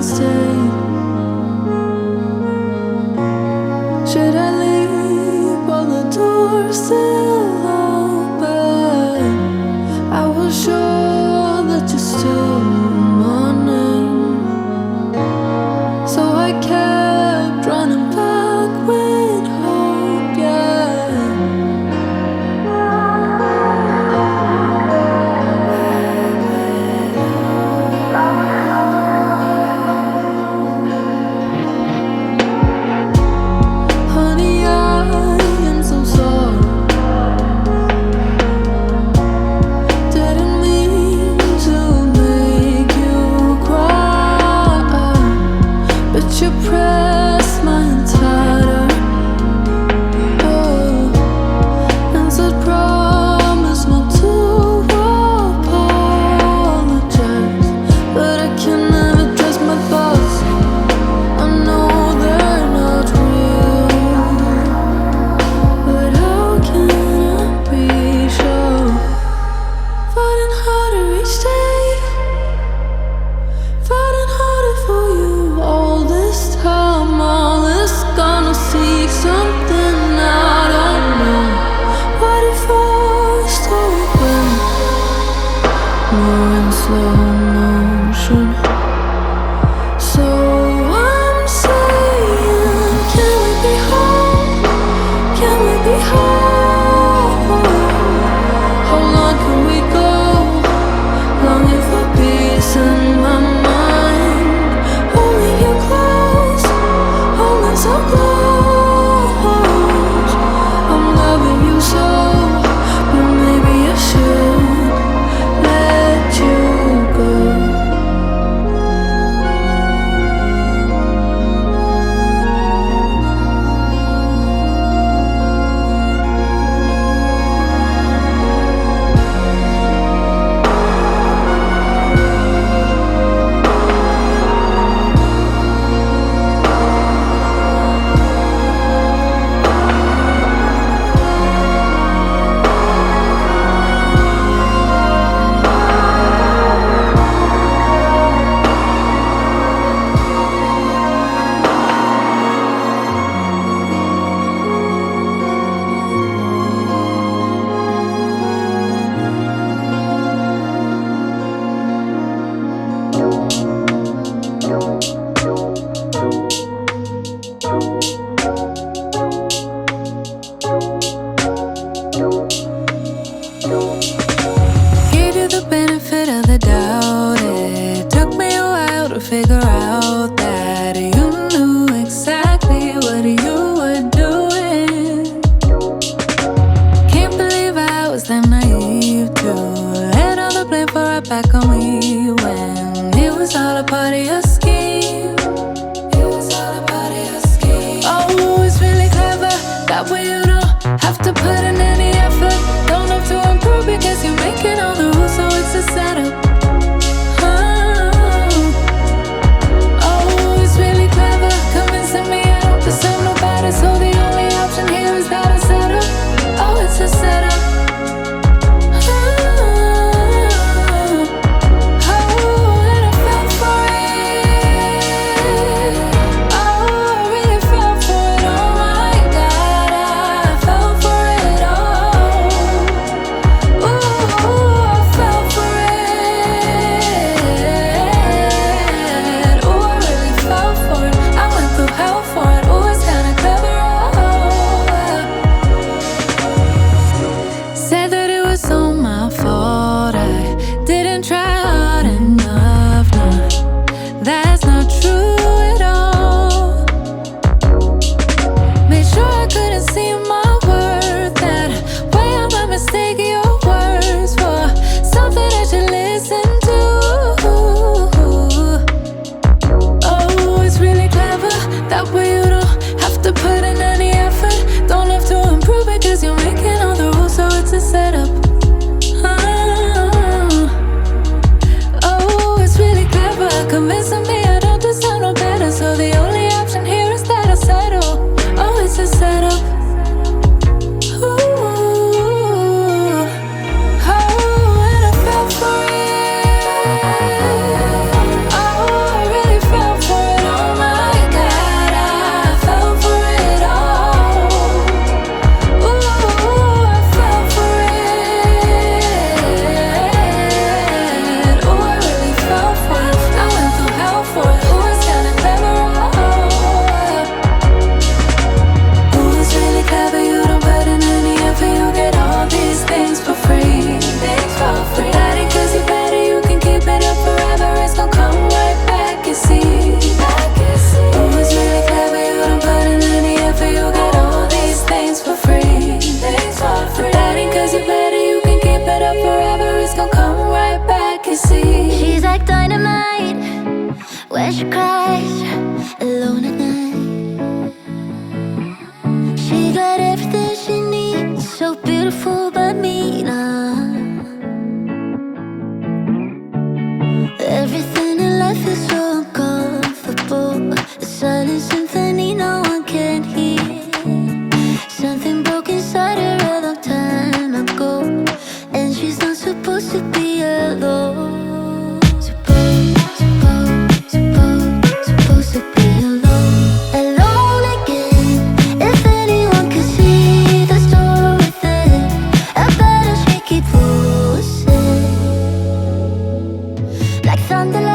instead. Should I leave while the door's still open? I was sure that you still my name, so I kept running back with hope, yeah. Honey, I am so sorry. Didn't mean to make you cry, but you pressed mine tighter, oh, and said promise not to apologize. But I can never trust my thoughts. I know they're not real, but how can I be sure? Fighting harder each day, fighting harder for you all this time. All this gonna seek something I don't know. What if I start open, more in slow motion? So I'm saying, can we be home? Can we be home? How long can we go? Longing for peace in my mind. Holding you close, holding so close. I'm loving you so, but maybe I should let you go. Gave you the benefit of the doubt. It took me a while to figure out that you knew exactly what you were doing. Can't believe I was that naive to let all the blame for right back on me when it was all a part of your scheme. It was all a part of your scheme. Oh, it's really clever. That way you don't have to put in any effort. Don't have to improve because you're making all the rules, so it's a setup. Oh, it's really clever, convincing me I don't deserve no better. So the only option here is that I settle. Oh, it's a setup. Oh, and I fell for it. Oh, I really fell for it. Oh my God, I fell for it. Oh, ooh, I fell for it. she cries alone at night. She got everything she needs, so beautiful but mean. Everything in life is so uncomfortable. A silent symphony no one can hear. Something broke inside her a long time ago, and she's not supposed to be alone. Supposed to be alone. Alone again. If anyone could see the storm within, I better she keep losing. Like thunder.